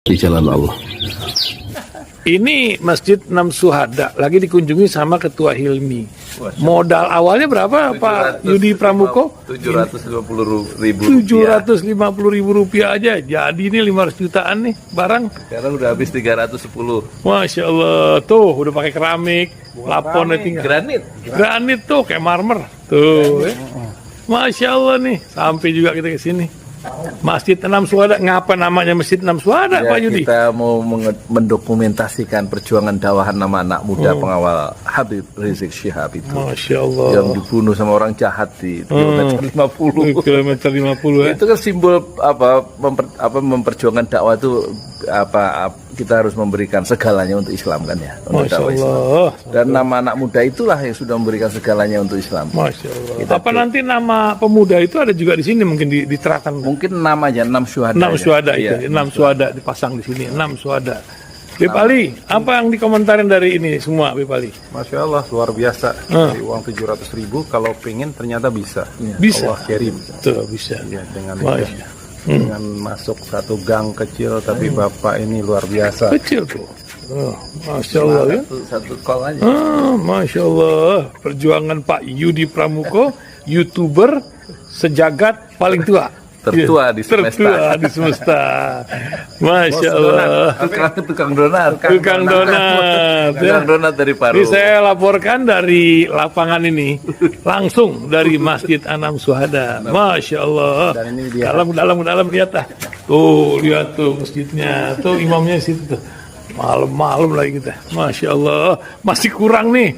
di jalan Allah. Ini Masjid Enam Syuhada lagi dikunjungi sama Ketua Hilmi. Modal awalnya berapa Pak Yudi Pramuko? 750.000 rupiah aja. Jadi ini 500 jutaan nih barang. Sekarang udah habis 310. Masya Allah, tuh udah pakai keramik, laponnya tinggal. Granit tuh kayak marmer. Tuh, Masya Allah nih, sampai juga kita ke sini. Masjid Enam Syuhada, ngapa namanya Masjid Enam Syuhada, Ya, Pak Yudi? kita mau mendokumentasikan perjuangan dakwah nama anak muda pengawal Habib Rizik Syihab itu. Masya Allah. Yang dibunuh sama orang jahat di kilometer 50. Kilometer 50 ya. Itu kan simbol memperjuangkan dakwah itu kita harus memberikan segalanya untuk Islam kan ya. Untuk Masya dakwah Islam. Allah. Dan nama anak muda itulah yang sudah memberikan segalanya untuk Islam. Masya Allah. Apa nanti nama pemuda itu ada juga di sini mungkin diterapkan? Mungkin namanya Enam Syuhada. Enam Syuhada Iya. itu, Enam Syuhada dipasang di sini, Enam Syuhada. Beb Ali, apa yang dikomentarin dari ini semua, Beb Ali? Masya Allah, luar biasa. Dari uang 700.000, kalau pengen ternyata bisa. Bisa. Allah kirim. Tuh, bisa. Ya, dengan Masya. dengan masuk satu gang kecil, tapi Bapak ini luar biasa. Kecil tuh. Oh, Masya Allah ya. Satu call aja. Masya Allah. Perjuangan Pak Yudi Pramuko, YouTuber sejagat paling tua. Tertua di semesta. Tertua di semesta. Masya Allah. Tukang donat. Tukang donat. Tukang donat dari Paru. Ini saya laporkan dari lapangan ini, langsung dari Masjid Enam Syuhada. Masya Allah. Dan ini dia. Dalam lihat ah. Tuh, lihat tuh masjidnya. Tuh imamnya di situ tuh. Malam-malam lagi kita. Masya Allah. Masih kurang nih.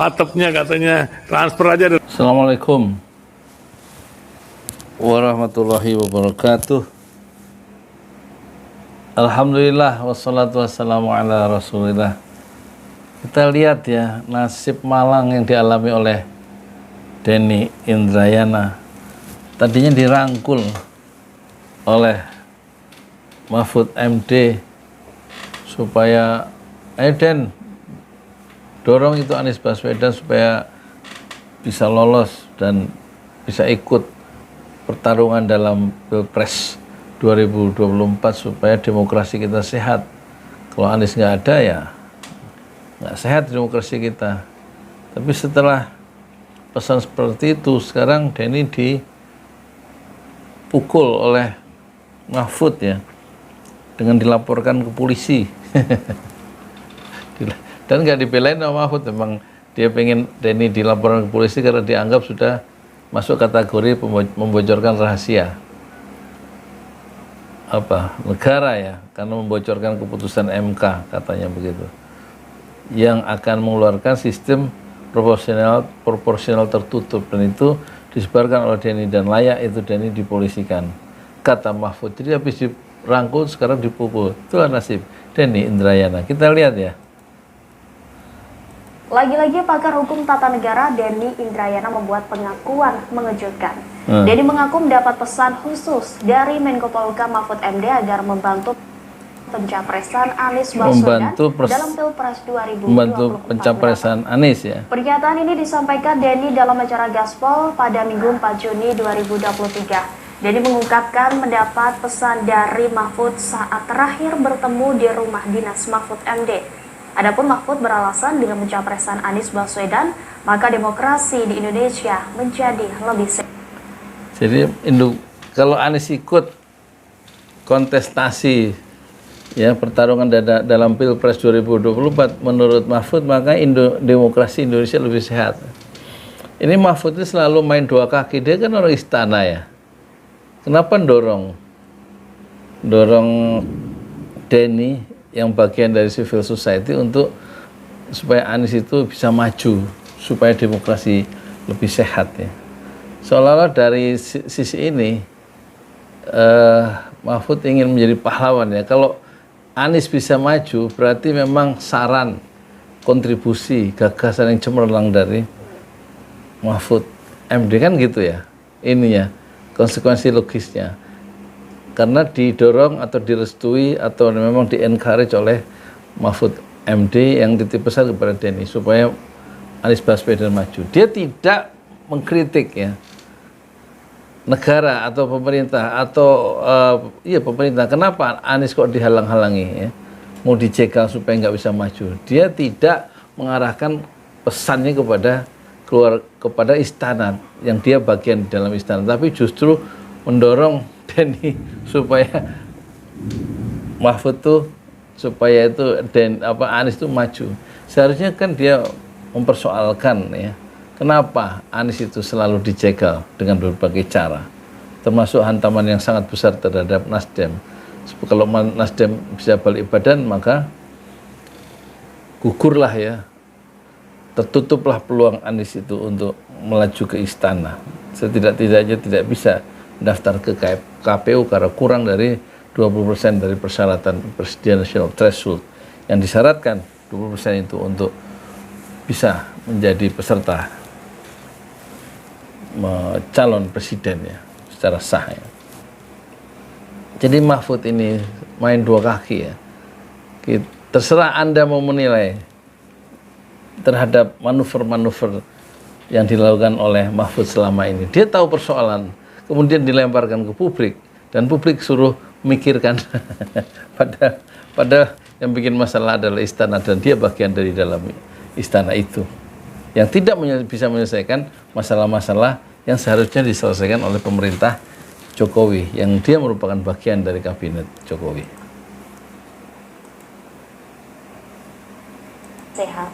Atapnya katanya transfer aja. Assalamualaikum warahmatullahi wabarakatuh. Alhamdulillah wassalatu wassalamu ala rasulillah. Kita lihat ya nasib malang yang dialami oleh Denny Indrayana. Tadinya dirangkul oleh Mahfud MD supaya Den dorong itu Anies Baswedan supaya bisa lolos dan bisa ikut pertarungan dalam Pilpres 2024 supaya demokrasi kita sehat. Kalau Anies nggak ada ya nggak sehat demokrasi kita. Tapi setelah pesan seperti itu, sekarang Denny dipukul oleh Mahfud ya, dengan dilaporkan ke polisi. Dan nggak dibelain sama Mahfud, memang dia pengen Denny dilaporkan ke polisi karena dianggap sudah masuk kategori membocorkan rahasia negara ya, karena membocorkan keputusan MK katanya begitu, yang akan mengeluarkan sistem proporsional tertutup, dan itu disebarkan oleh Denny dan layak itu Denny dipolisikan kata Mahfud. Jadi habis dirangkul sekarang dipukul. Itulah nasib Denny Indrayana. Kita lihat ya. Lagi-lagi pakar hukum tata negara Denny Indrayana membuat pengakuan mengejutkan. Denny mengaku mendapat pesan khusus dari Menko Polhukam Mahfud MD agar membantu pencapresan Anies Baswedan dalam Pilpres 2024. Membantu pencapresan Anies ya. Pernyataan ini disampaikan Denny dalam acara Gaspol pada Minggu 4 Juni 2023. Denny mengungkapkan mendapat pesan dari Mahfud saat terakhir bertemu di rumah dinas Mahfud MD. Adapun Mahfud beralasan dengan pencapresan Anies Baswedan, maka demokrasi di Indonesia menjadi lebih sehat. Jadi kalau Anies ikut kontestasi ya pertarungan dalam Pilpres 2024 menurut Mahfud, maka demokrasi Indonesia lebih sehat. Ini Mahfud itu selalu main dua kaki, dia kan orang istana ya. Kenapa dorong Denny yang bagian dari civil society untuk supaya Anies itu bisa maju, supaya demokrasi lebih sehat ya. Seolah-olah dari sisi ini Mahfud ingin menjadi pahlawan ya. Kalau Anies bisa maju berarti memang saran, kontribusi, gagasan yang cemerlang dari Mahfud MD kan gitu ya. Ini ya konsekuensi logisnya. Karena didorong atau direstui atau memang di-encourage oleh Mahfud MD yang titip pesan kepada Denny supaya Anies Baswedan maju. Dia tidak mengkritik ya negara atau pemerintah atau pemerintah, kenapa Anies kok dihalang-halangi ya? Mau dijegal supaya nggak bisa maju. Dia tidak mengarahkan pesannya kepada istana yang dia bagian dalam istana, tapi justru mendorong Denny supaya Mahfud tuh supaya itu Anies itu maju. Seharusnya kan dia mempersoalkan ya, kenapa Anies itu selalu dijegal dengan berbagai cara, termasuk hantaman yang sangat besar terhadap Nasdem. Kalau Nasdem bisa balik badan, maka gugurlah ya, tertutuplah peluang Anies itu untuk melaju ke istana. Setidak-tidaknya tidak bisa daftar ke KPU karena kurang dari 20% dari persyaratan presidential threshold yang disyaratkan 20% itu untuk bisa menjadi peserta calon presiden ya secara sah ya. Jadi Mahfud ini main dua kaki ya. Terserah Anda mau menilai terhadap manuver-manuver yang dilakukan oleh Mahfud selama ini. Dia tahu persoalan, kemudian dilemparkan ke publik, dan publik suruh mikirkan. Padahal yang bikin masalah adalah istana, dan dia bagian dari dalam istana itu, yang tidak bisa menyelesaikan masalah-masalah yang seharusnya diselesaikan oleh pemerintah Jokowi, yang dia merupakan bagian dari kabinet Jokowi. Sehat.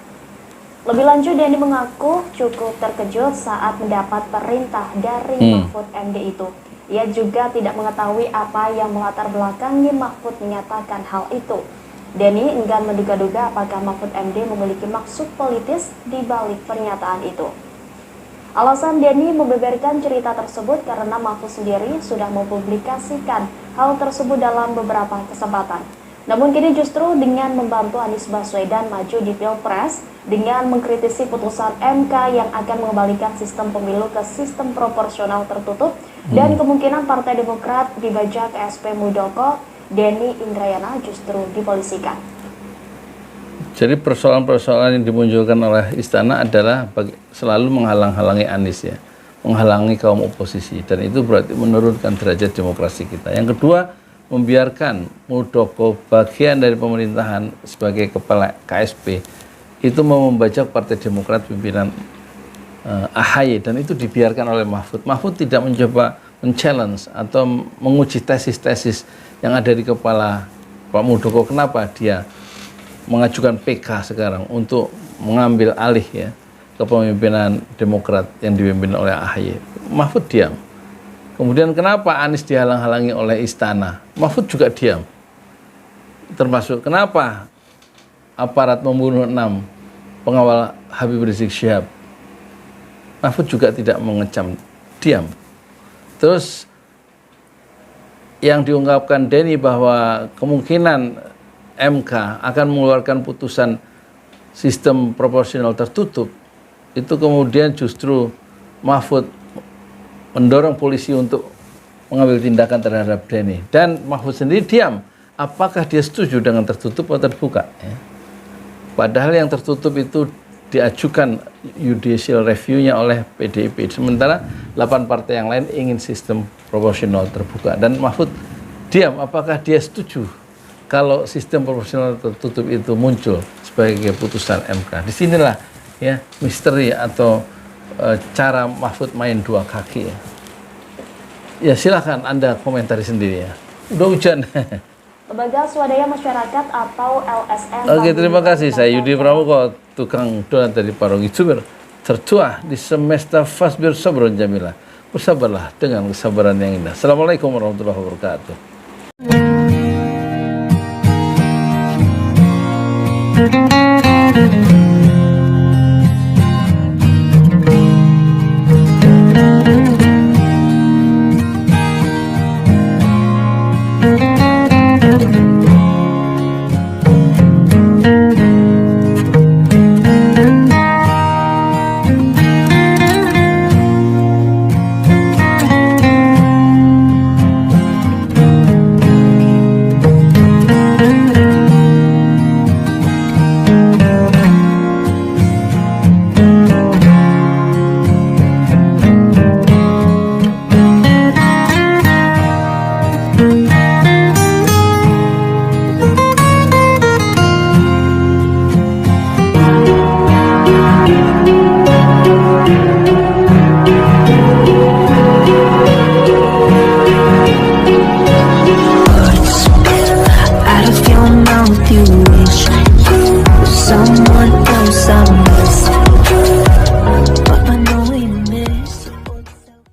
Lebih lanjut, Denny mengaku cukup terkejut saat mendapat perintah dari Mahfud MD itu. Ia juga tidak mengetahui apa yang melatar belakangi Mahfud menyatakan hal itu. Denny enggan menduga-duga apakah Mahfud MD memiliki maksud politis di balik pernyataan itu. Alasan Denny membeberkan cerita tersebut karena Mahfud sendiri sudah mempublikasikan hal tersebut dalam beberapa kesempatan. Namun kini justru dengan membantu Anies Baswedan maju di Pilpres dengan mengkritisi putusan MK yang akan mengembalikan sistem pemilu ke sistem proporsional tertutup dan kemungkinan Partai Demokrat dibajak ke SP Muldoko, Denny Indrayana justru dipolisikan. Jadi persoalan-persoalan yang dimunculkan oleh istana adalah selalu menghalang-halangi Anies ya, menghalangi kaum oposisi, dan itu berarti menurunkan derajat demokrasi kita. Yang kedua, membiarkan Muldoko bagian dari pemerintahan sebagai kepala KSP itu mau membajak Partai Demokrat pimpinan AHY, dan itu dibiarkan oleh Mahfud. Mahfud tidak mencoba men-challenge atau menguji tesis-tesis yang ada di kepala Pak Muldoko. Kenapa dia mengajukan PK sekarang untuk mengambil alih ya kepemimpinan Demokrat yang dipimpin oleh AHY? Mahfud diam. Kemudian kenapa Anies dihalang-halangi oleh istana? Mahfud juga diam. Termasuk kenapa aparat membunuh 6 pengawal Habib Rizik Syihab? Mahfud juga tidak mengecam, diam. Terus yang diungkapkan Denny bahwa kemungkinan MK akan mengeluarkan putusan sistem proporsional tertutup, itu kemudian justru Mahfud mendorong polisi untuk mengambil tindakan terhadap Denny, dan Mahfud sendiri diam. Apakah dia setuju dengan tertutup atau terbuka ya? Padahal yang tertutup itu diajukan judicial review-nya oleh PDIP, sementara 8 partai yang lain ingin sistem proporsional terbuka, dan Mahfud diam. Apakah dia setuju kalau sistem proporsional tertutup itu muncul sebagai putusan MK? Disinilah ya misteri atau cara Mahfud main dua kaki ya. Ya silakan Anda komentari sendiri ya. Udah hujan. Lembaga Swadaya Masyarakat atau LSM. Oke, terima kasih. Saya Yudi Pramuko, tukang donat dari Parung Youtuber tertua di semesta Fasbir Sabron Jamilah. Bersabarlah dengan kesabaran yang indah. Assalamualaikum warahmatullahi wabarakatuh.